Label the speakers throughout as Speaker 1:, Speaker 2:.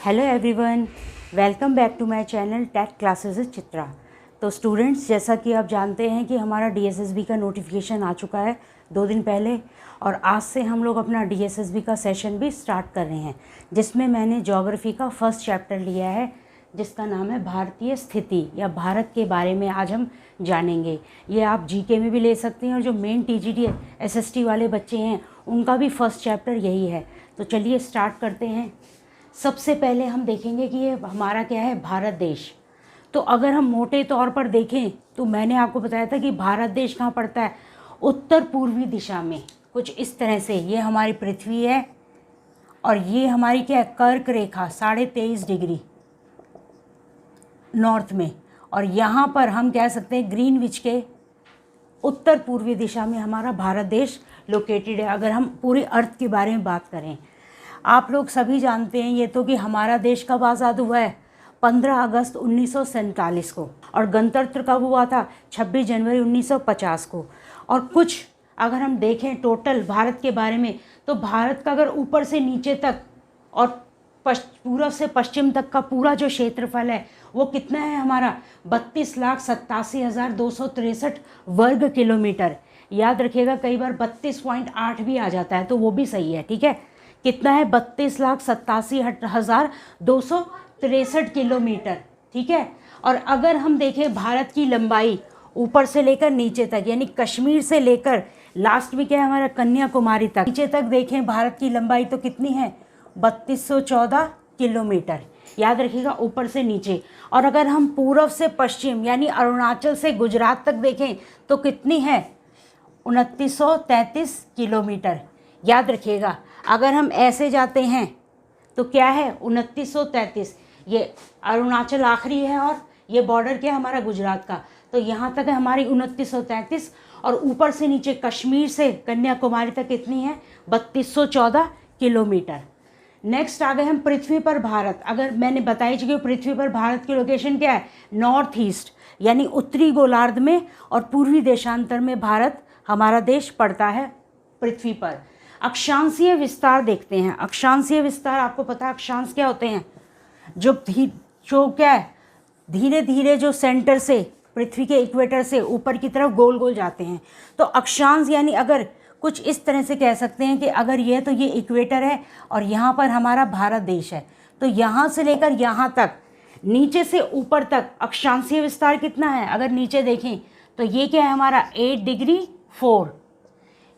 Speaker 1: Hello everyone, welcome back to my channel tech classes with Chitra. तो students, जैसा कि आप जानते हैं कि हमारा डीएसएसबी का नोटिफिकेशन आ चुका है 2 दिन पहले, और आज से हम लोग अपना डीएसएसबी का सेशन भी स्टार्ट कर रहे हैं, जिसमें मैंने ज्योग्राफी का फर्स्ट चैप्टर लिया है जिसका नाम है भारतीय स्थिति या भारत के बारे में आज हम जानेंगे। ये आप जीके में भी ले सकते हैं और जो मेन टीजीटी एसएसटी वाले बच्चे हैं उनका भी फर्स्ट चैप्टर यही है। तो चलिए स्टार्ट करते हैं। सबसे पहले हम देखेंगे कि ये हमारा क्या है, भारत देश। तो अगर हम मोटे तौर पर देखें तो मैंने आपको बताया था कि भारत देश कहाँ पड़ता है, उत्तर पूर्वी दिशा में, कुछ इस तरह से। ये हमारी पृथ्वी है और ये हमारी क्या है, कर्क रेखा 23.5 डिग्री नॉर्थ में, और यहाँ पर हम कह सकते हैं ग्रीनविच के उत्तर पूर्वी दिशा में हमारा भारत देश लोकेटेड है। अगर हम पूरी अर्थ के बारे में बात करें, आप लोग सभी जानते हैं ये तो कि हमारा देश कब आज़ाद हुआ है, 15 अगस्त 1947 को, और गणतंत्र कब हुआ था, 26 जनवरी 1950 को। और कुछ अगर हम देखें टोटल भारत के बारे में, तो भारत का अगर ऊपर से नीचे तक और पूर्व से पश्चिम तक का पूरा जो क्षेत्रफल है वो कितना है हमारा, 32,87,263 वर्ग किलोमीटर। याद रखिएगा, कई बार 32.8 भी आ जाता है तो वो भी सही है, ठीक है। कितना है, 32,87,263 किलोमीटर, ठीक है। और अगर हम देखें भारत की लंबाई ऊपर से लेकर नीचे तक, यानी कश्मीर से लेकर लास्ट में क्या है हमारा, कन्याकुमारी तक, नीचे तक देखें भारत की लंबाई तो कितनी है, 3214 किलोमीटर। याद रखिएगा, ऊपर से नीचे। और अगर हम पूर्व से पश्चिम यानी अरुणाचल से गुजरात तक देखें तो कितनी है, 2933 किलोमीटर। याद रखिएगा, अगर हम ऐसे जाते हैं तो क्या है, 2933। ये अरुणाचल आखिरी है और ये बॉर्डर क्या है हमारा, गुजरात का। तो यहाँ तक है हमारी 2933, और ऊपर से नीचे कश्मीर से कन्याकुमारी तक कितनी है, 3214 किलोमीटर। नेक्स्ट आ गए हम पृथ्वी पर भारत। अगर मैंने बताई चुकी पृथ्वी पर भारत की लोकेशन क्या है, नॉर्थ ईस्ट यानी उत्तरी गोलार्ध में, और पूर्वी देशांतर में भारत हमारा देश पड़ता है पृथ्वी पर। अक्षांशीय विस्तार देखते हैं। अक्षांशीय विस्तार आपको पता है अक्षांश क्या होते हैं, जो क्या है, धीरे धीरे जो सेंटर से, पृथ्वी के इक्वेटर से ऊपर की तरफ गोल गोल जाते हैं। तो अक्षांश यानी अगर कुछ इस तरह से कह सकते हैं कि अगर ये तो ये इक्वेटर है और यहाँ पर हमारा भारत देश है, तो यहाँ से लेकर यहाँ तक, नीचे से ऊपर तक अक्षांशीय विस्तार कितना है, अगर नीचे देखें तो ये क्या है हमारा 8 डिग्री 4।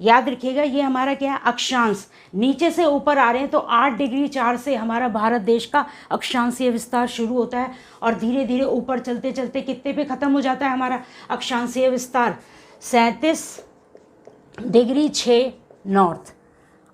Speaker 1: याद रखिएगा, ये हमारा क्या है, अक्षांश। नीचे से ऊपर आ रहे हैं तो 8 डिग्री 4 से हमारा भारत देश का अक्षांशीय विस्तार शुरू होता है, और धीरे धीरे ऊपर चलते चलते कितने पे ख़त्म हो जाता है हमारा अक्षांशीय विस्तार, 37 डिग्री 6 नॉर्थ।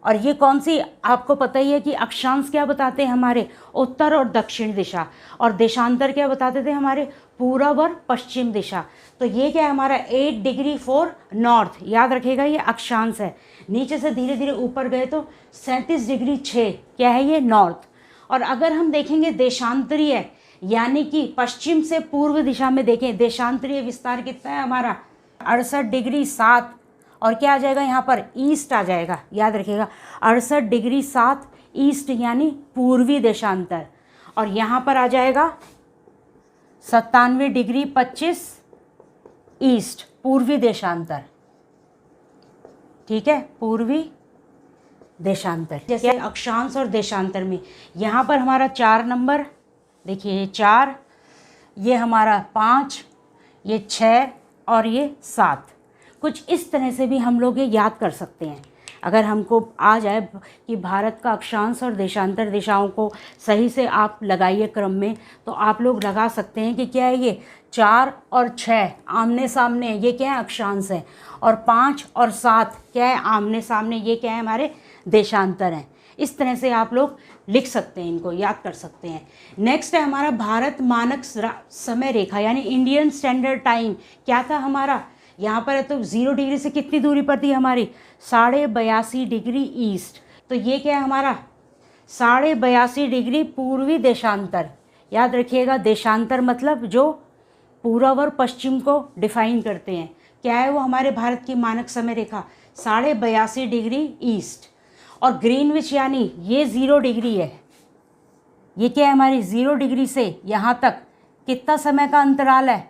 Speaker 1: और ये कौन सी, आपको पता ही है कि अक्षांश क्या बताते हैं हमारे, उत्तर और दक्षिण दिशा, और देशांतर क्या बताते थे हमारे, पूर्व और पश्चिम दिशा। तो ये क्या है हमारा 8 डिग्री 4 नॉर्थ। याद रखिएगा, ये अक्षांश है। नीचे से धीरे धीरे ऊपर गए तो 37 डिग्री 6 क्या है, ये नॉर्थ। और अगर हम देखेंगे देशांतरीय यानी कि पश्चिम से पूर्व दिशा में देखें, देशांतरीय विस्तार कितना है हमारा, 68 डिग्री 7, और क्या आ जाएगा यहाँ पर, ईस्ट आ जाएगा। याद रखिएगा, 68 डिग्री 7 ईस्ट यानी पूर्वी देशांतर, और यहाँ पर आ जाएगा 97 डिग्री 25 ईस्ट पूर्वी देशांतर, ठीक है, पूर्वी देशांतर। जैसे अक्षांश और देशांतर में यहाँ पर हमारा 4 नंबर देखिए, ये 4, ये हमारा 5, ये 6 और ये 7। कुछ इस तरह से भी हम लोग ये याद कर सकते हैं। अगर हमको आ जाए कि भारत का अक्षांश और देशांतर दिशाओं को सही से आप लगाइए क्रम में, तो आप लोग लगा सकते हैं कि क्या है, ये 4 और 6 आमने सामने, ये क्या है, अक्षांश है, और 5 और 7 क्या है, आमने सामने, ये क्या है, हमारे देशांतर हैं। इस तरह से आप लोग लिख सकते हैं, इनको याद कर सकते हैं। नेक्स्ट है हमारा भारत मानक समय रेखा यानी इंडियन स्टैंडर्ड टाइम। क्या था हमारा, यहाँ पर है तो 0 डिग्री से कितनी दूरी पर थी हमारी, 82.5 डिग्री ईस्ट। तो ये क्या है हमारा, 82.5 डिग्री पूर्वी देशांतर। याद रखिएगा, देशांतर मतलब जो पूर्व और पश्चिम को डिफाइन करते हैं। क्या है वो हमारे भारत की मानक समय रेखा, 82.5 डिग्री ईस्ट। और ग्रीनविच यानी ये 0 डिग्री है, ये क्या है हमारी 0 डिग्री से यहाँ तक कितना समय का अंतराल है?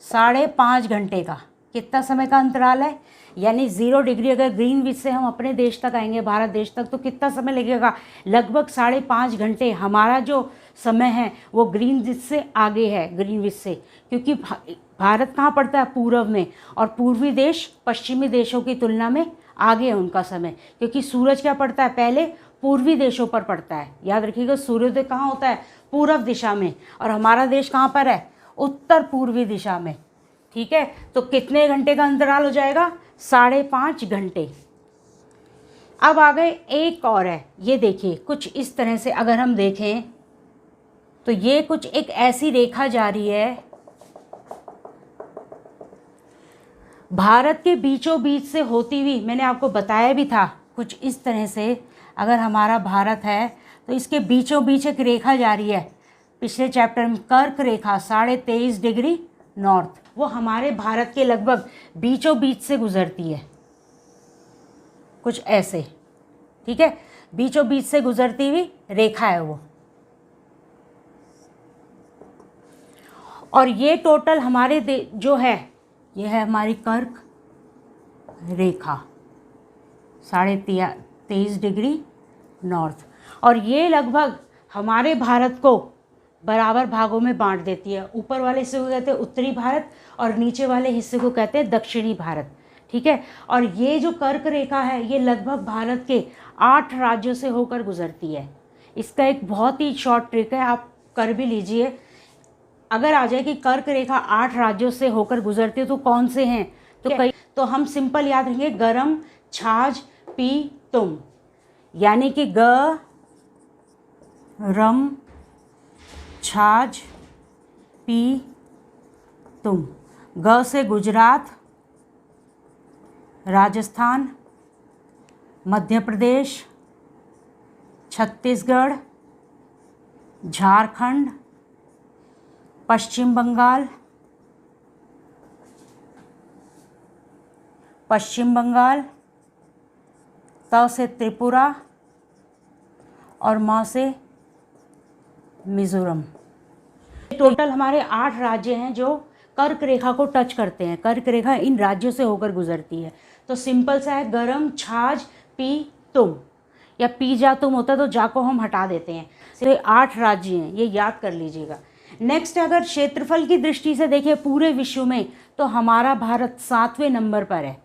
Speaker 1: 5.5 घंटे का। कितना समय का अंतराल है? यानी 0 डिग्री अगर ग्रीनविच से हम अपने देश तक आएंगे, भारत देश तक, तो कितना समय लगेगा? लगभग 5.5 घंटे हमारा जो समय है वो ग्रीनविच से आगे है, ग्रीनविच से, क्योंकि भारत कहाँ पड़ता है? पूर्व में, और पूर्वी देश पश्चिमी देशों की तुलना में आगे है उनका समय, क्योंकि सूरज क्या पड़ता है? पहले पूर्वी देशों पर पड़ता है। याद रखिएगा, सूर्योदय कहाँ होता है? पूर्व दिशा में, और हमारा देश कहाँ पर है? उत्तर पूर्वी दिशा में। ठीक है, तो कितने घंटे का अंतराल हो जाएगा? 5.5 घंटे। अब आ गए एक और है, ये देखिए कुछ इस तरह से अगर हम देखें तो ये कुछ एक ऐसी रेखा जा रही है भारत के बीचों बीच से होती हुई, मैंने आपको बताया भी था कुछ इस तरह से अगर हमारा भारत है तो इसके बीचों बीच एक रेखा जा रही है, पिछले चैप्टर में कर्क रेखा 23.5 डिग्री नॉर्थ, वो हमारे भारत के लगभग बीचों बीच से गुजरती है, कुछ ऐसे। ठीक है, बीचों बीच से गुजरती हुई रेखा है वो, और ये टोटल हमारे जो है ये है हमारी कर्क रेखा 23.5 डिग्री नॉर्थ, और ये लगभग हमारे भारत को बराबर भागों में बांट देती है। ऊपर वाले हिस्से को कहते हैं उत्तरी भारत और नीचे वाले हिस्से को कहते हैं दक्षिणी भारत। ठीक है, और ये जो कर्क रेखा है ये लगभग भारत के 8 राज्यों से होकर गुजरती है। इसका एक बहुत ही शॉर्ट ट्रिक है, आप कर भी लीजिए। अगर आ जाए कि कर्क रेखा 8 राज्यों से होकर गुजरती है तो कौन से हैं? तो हम सिंपल याद रखेंगे, गरम, छाछ, पी, तुम, यानी कि ग रम छाछ पी तुम। ग से गुजरात, राजस्थान, मध्य प्रदेश, छत्तीसगढ़, झारखंड, पश्चिम बंगाल, त से त्रिपुरा और म से मिज़ोरम। टोटल हमारे 8 राज्य हैं जो कर्क रेखा को टच करते हैं। कर्क रेखा इन राज्यों से होकर गुजरती है। तो सिंपल सा है, गरम, छाछ, पी, तुम, या पी जा तुम होता है तो जा को हम हटा देते हैं। तो 8 राज्य हैं, ये याद कर लीजिएगा। नेक्स्ट, अगर क्षेत्रफल की दृष्टि से देखें पूरे विश्व में तो हमारा भारत 7वें नंबर पर है।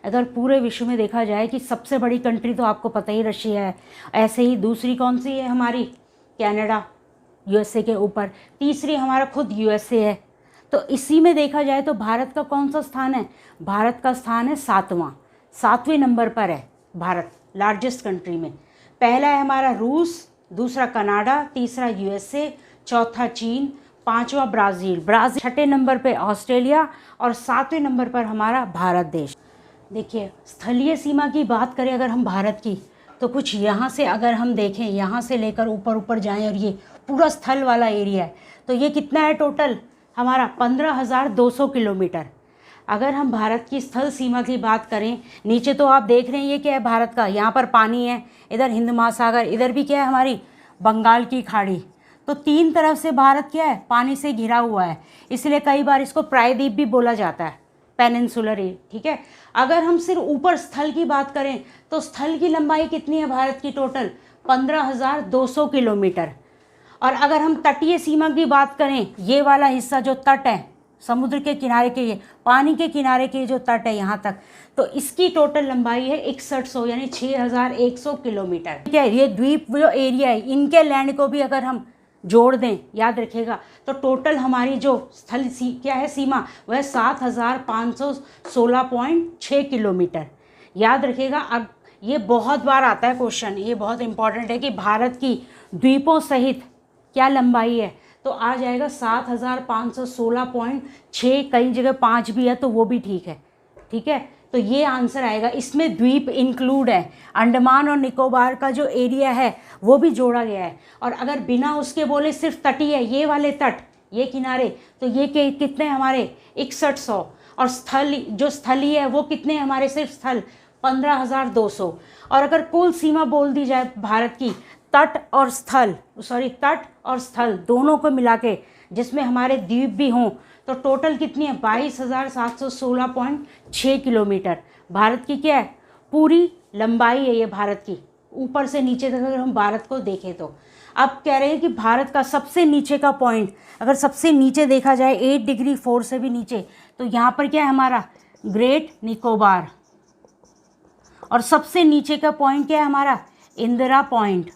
Speaker 1: अगर पूरे विश्व में देखा जाए कि सबसे बड़ी कंट्री तो आपको पता ही रशिया है, ऐसे ही दूसरी कौन सी है हमारी? कनाडा, यूएसए के ऊपर। तीसरी हमारा खुद यूएसए है। तो इसी में देखा जाए तो भारत का कौन सा स्थान है? भारत का स्थान है 7वें नंबर पर है भारत, लार्जेस्ट कंट्री में। पहला है हमारा रूस, दूसरा कनाडा, तीसरा यूएसए, चौथा चीन, 5वां ब्राज़ील, 6ठे नंबर पे ऑस्ट्रेलिया, और 7वें नंबर पर हमारा भारत देश। देखिए, स्थलीय सीमा की बात करें अगर हम भारत की, तो कुछ यहाँ से अगर हम देखें, यहाँ से लेकर ऊपर ऊपर जाएं और ये पूरा स्थल वाला एरिया है, तो ये कितना है टोटल हमारा? 15,200 किलोमीटर। अगर हम भारत की स्थल सीमा की बात करें, नीचे तो आप देख रहे हैं ये क्या है भारत का, यहाँ पर पानी है, इधर हिंद महासागर, इधर भी क्या है हमारी बंगाल की खाड़ी। तो 3 तरफ से भारत क्या है? पानी से घिरा हुआ है, इसलिए कई बार इसको प्रायद्वीप भी बोला जाता है, पेनिनसुलर। ठीक है, अगर हम सिर्फ ऊपर स्थल की बात करें तो स्थल की लंबाई कितनी है भारत की? Total 15,200 kilometre. और अगर हम तटीय सीमा की बात करें, ये वाला हिस्सा जो तट है, समुद्र के किनारे के, ये पानी के किनारे के जो तट है यहाँ तक, तो इसकी टोटल लंबाई है 6100 यानी 6100 किलोमीटर। ठीक है, ये द्वीप जो एरिया है, इनके लैंड को भी अगर हम जोड़ दें, याद रखिएगा, तो टोटल हमारी जो स्थल क्या है सीमा, वह 7516.6 किलोमीटर। याद रखिएगा, अब ये बहुत बार आता है क्वेश्चन, ये बहुत इंपॉर्टेंट है कि भारत की द्वीपों सहित क्या लंबाई है, तो आ जाएगा 7516.6, कई जगह 5 भी है तो वो भी ठीक है। ठीक है, तो ये आंसर आएगा। इसमें द्वीप इंक्लूड है, अंडमान और निकोबार का जो एरिया है वो भी जोड़ा गया है। और अगर बिना उसके बोले सिर्फ तटीय है, ये वाले तट, ये किनारे, तो ये कितने हमारे 6100, और स्थल जो स्थलीय है वो कितने हमारे सिर्फ स्थल 15,200। और अगर कुल सीमा बोल दी जाए भारत की, तट और स्थल दोनों को मिला के जिसमें हमारे द्वीप भी हों तो टोटल कितनी है 22,716.6 किलोमीटर भारत की क्या है पूरी लंबाई है ये भारत की, ऊपर से नीचे तक अगर हम भारत को देखें तो। अब कह रहे हैं कि भारत का सबसे नीचे का पॉइंट, अगर सबसे नीचे देखा जाए 8 डिग्री 4 से भी नीचे, तो यहाँ पर क्या है हमारा ग्रेट निकोबार। और सबसे नीचे का पॉइंट क्या है हमारा इंदिरा पॉइंट।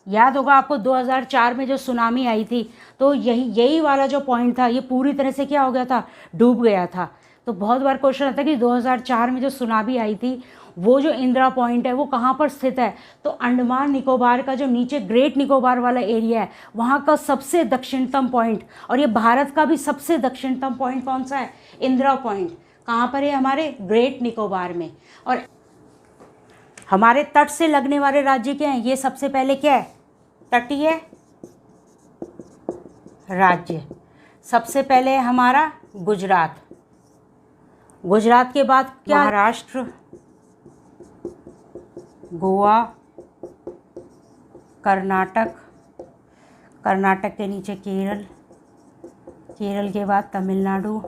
Speaker 1: याद होगा आपको 2004 में जो सुनामी आई थी तो यही वाला जो पॉइंट था ये पूरी तरह से क्या हो गया था, डूब गया था। तो बहुत बार क्वेश्चन आता है कि 2004 में जो सुनामी आई थी वो जो इंदिरा पॉइंट है वो कहाँ पर स्थित है, तो अंडमान निकोबार का जो नीचे ग्रेट निकोबार वाला एरिया है वहाँ का सबसे दक्षिणतम पॉइंट, और ये भारत का भी सबसे दक्षिणतम पॉइंट कौन सा है, इंदिरा पॉइंट। कहाँ पर है हमारे ग्रेट निकोबार में। और हमारे तट से लगने वाले राज्य क्या हैं, ये सबसे पहले क्या है तटीय राज्य। सबसे पहले है हमारा गुजरात, गुजरात के बाद क्या महाराष्ट्र, गोवा, कर्नाटक, कर्नाटक के नीचे केरल, केरल के बाद तमिलनाडु,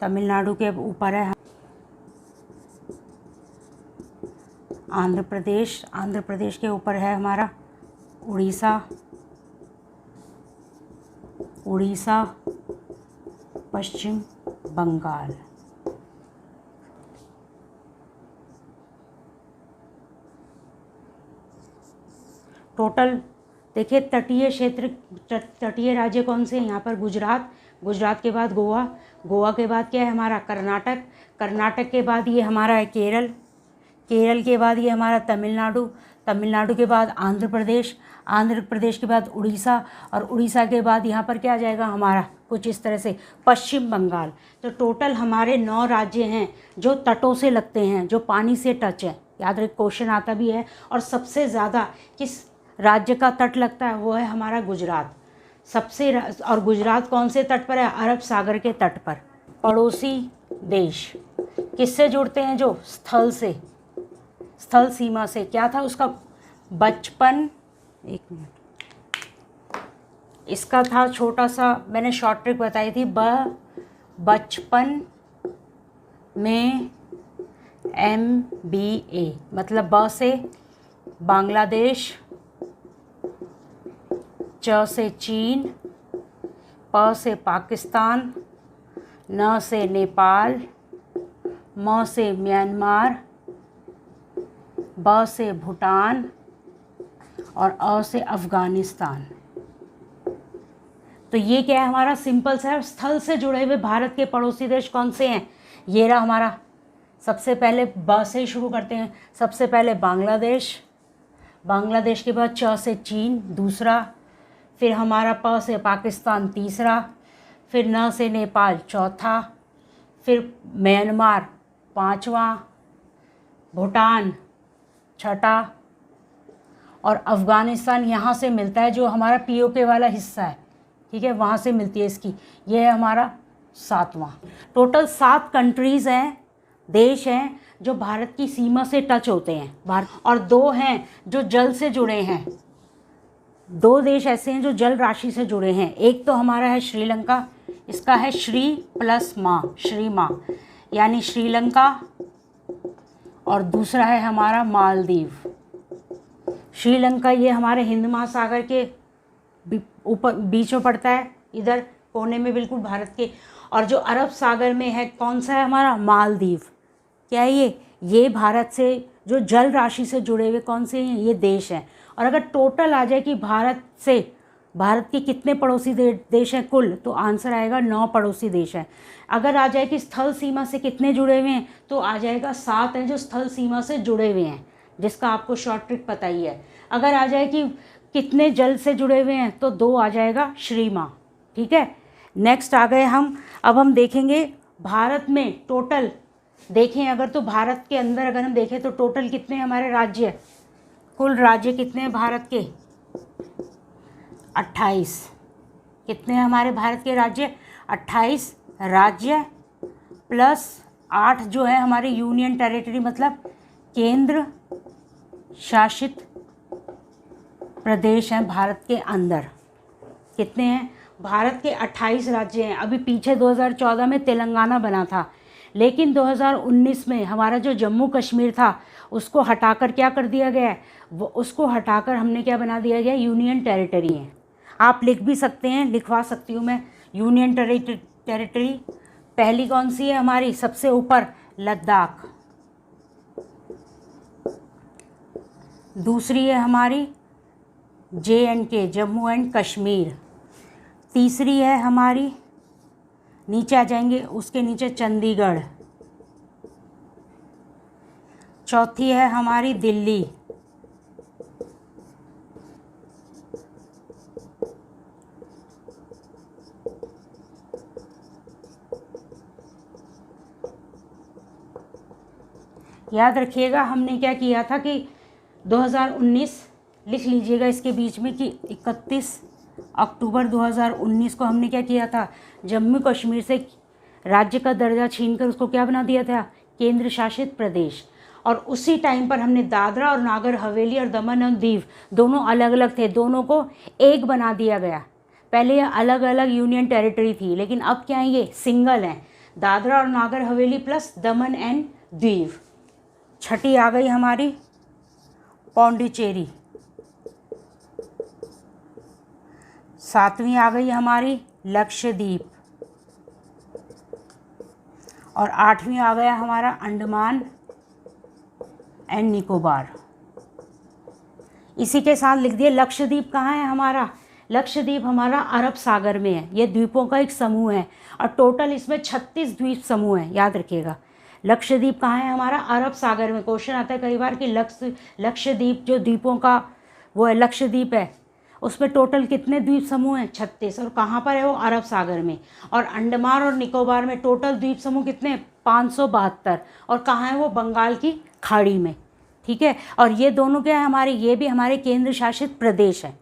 Speaker 1: तमिलनाडु के ऊपर है आंध्र प्रदेश, आंध्र प्रदेश के ऊपर है हमारा उड़ीसा, उड़ीसा, पश्चिम बंगाल। टोटल देखिए तटीय क्षेत्र, तटीय राज्य कौन से हैं यहाँ पर गुजरात, गुजरात के बाद गोवा, गोवा के बाद क्या है हमारा कर्नाटक, कर्नाटक के बाद ये हमारा है केरल, केरल के बाद ये हमारा तमिलनाडु, तमिलनाडु के बाद आंध्र प्रदेश, आंध्र प्रदेश के बाद उड़ीसा, और उड़ीसा के बाद यहाँ पर क्या आ जाएगा हमारा कुछ इस तरह से पश्चिम बंगाल। तो टोटल हमारे 9 राज्य हैं जो तटों से लगते हैं, जो पानी से टच है। याद रख क्वेश्चन आता भी है। और सबसे ज़्यादा किस राज्य का तट लगता है, वो है हमारा गुजरात सबसे। और गुजरात कौन से तट पर है, अरब सागर के तट पर। पड़ोसी देश किससे जुड़ते हैं, जो स्थल से, स्थल सीमा से। क्या था उसका बचपन, एक मिनट, इसका था छोटा सा, मैंने शॉर्ट ट्रिक बताई थी, बचपन में MBA, मतलब ब से बांग्लादेश, च से चीन, प से पाकिस्तान, न से नेपाल, म से म्यांमार, ब से भूटान, और अ से अफ़गानिस्तान। तो ये क्या है हमारा सिंपल सा है। स्थल से जुड़े हुए भारत के पड़ोसी देश कौन से हैं, ये रहा हमारा। सबसे पहले ब से शुरू करते हैं। सबसे पहले बांग्लादेश, बांग्लादेश के बाद च से चीन दूसरा, फिर हमारा प से पाकिस्तान तीसरा, फिर न से नेपाल चौथा, फिर म्यांमार पांचवा, भूटान छठा, और अफ़गानिस्तान यहाँ से मिलता है, जो हमारा POK वाला हिस्सा है, ठीक है, वहाँ से मिलती है इसकी। ये है हमारा 7वां। टोटल 7 कंट्रीज़ हैं, देश हैं जो भारत की सीमा से टच होते हैं भारत, और 2 हैं जो जल से जुड़े हैं। 2 देश ऐसे हैं जो जल राशि से जुड़े हैं। एक तो हमारा है श्रीलंका, इसका है श्री प्लस माँ, श्री माँ यानी श्रीलंका, और दूसरा है हमारा मालदीव। श्रीलंका ये हमारे हिंद महासागर के ऊपर बीच में पड़ता है, इधर कोने में बिल्कुल भारत के। और जो अरब सागर में है कौन सा है हमारा मालदीव। क्या है ये भारत से जो जल राशि से जुड़े हुए कौन से हैं, ये देश हैं। और अगर टोटल आ जाए कि भारत के कितने पड़ोसी देश हैं कुल, तो आंसर आएगा 9 पड़ोसी देश हैं। अगर आ जाए कि स्थल सीमा से कितने जुड़े हुए हैं, तो आ जाएगा 7 हैं जो स्थल सीमा से जुड़े हुए हैं, जिसका आपको शॉर्ट ट्रिक पता ही है। अगर आ जाए कि कितने जल से जुड़े हुए हैं, तो 2 आ जाएगा श्री माँ, ठीक है। नेक्स्ट आ गए हम, अब हम देखेंगे भारत में टोटल देखें अगर, तो भारत के अंदर अगर हम देखें तो टोटल कितने हमारे राज्य, कुल राज्य कितने हैं भारत के, 28। कितने हैं हमारे भारत के राज्य, 28 राज्य प्लस 8 जो है हमारे यूनियन टेरिटरी, मतलब केंद्र शासित प्रदेश हैं भारत के अंदर। कितने हैं? भारत के 28 राज्य हैं। अभी पीछे 2014 में तेलंगाना बना था, लेकिन 2019 में हमारा जो जम्मू कश्मीर था उसको हटाकर क्या कर दिया गया है? वो उसको हटाकर हमने क्या बना दिया गया? यूनियन टेरिटरी है। आप लिख भी सकते हैं, लिखवा सकती हूँ मैं। यूनियन टेरिटरी पहली कौन सी है हमारी? सबसे ऊपर लद्दाख, दूसरी है हमारी JNK, जम्मू एंड कश्मीर, तीसरी है हमारी, नीचे आ जाएंगे उसके नीचे चंडीगढ़, चौथी है हमारी दिल्ली, याद रखिएगा हमने क्या किया था कि 2019 लिख लीजिएगा इसके बीच में कि 31 अक्टूबर 2019 को हमने क्या किया था? जम्मू कश्मीर से राज्य का दर्जा छीनकर उसको क्या बना दिया था? केंद्र शासित प्रदेश। और उसी टाइम पर हमने दादरा और नागर हवेली और दमन और दीव दोनों अलग अलग थे, दोनों को एक बना दिया गया। पहले ये अलग अलग यूनियन टेरिटरी थी, लेकिन अब क्या है? ये सिंगल हैं, दादरा और Nagar Haveli plus Daman and Diu. छठी आ गई हमारी पौंडीचेरी, सातवीं आ गई हमारी लक्षद्वीप, और आठवीं आ गया हमारा अंडमान एंड निकोबार। इसी के साथ लिख दिए लक्षद्वीप कहाँ है हमारा? लक्षद्वीप हमारा अरब सागर में है। ये द्वीपों का एक समूह है और टोटल इसमें 36 द्वीप समूह हैं, याद रखिएगा। लक्षद्वीप कहाँ है हमारा? अरब सागर में। क्वेश्चन आता है कई बार कि लक्षद्वीप जो द्वीपों का वो है, लक्षद्वीप है, उसमें टोटल कितने द्वीप समूह हैं? 36। और कहाँ पर है वो? अरब सागर में। और अंडमान और निकोबार में टोटल द्वीप समूह कितने? 572। और कहाँ है वो? बंगाल की खाड़ी में। ठीक है। और ये दोनों क्या है हमारे? ये भी हमारे केंद्र शासित प्रदेश हैं।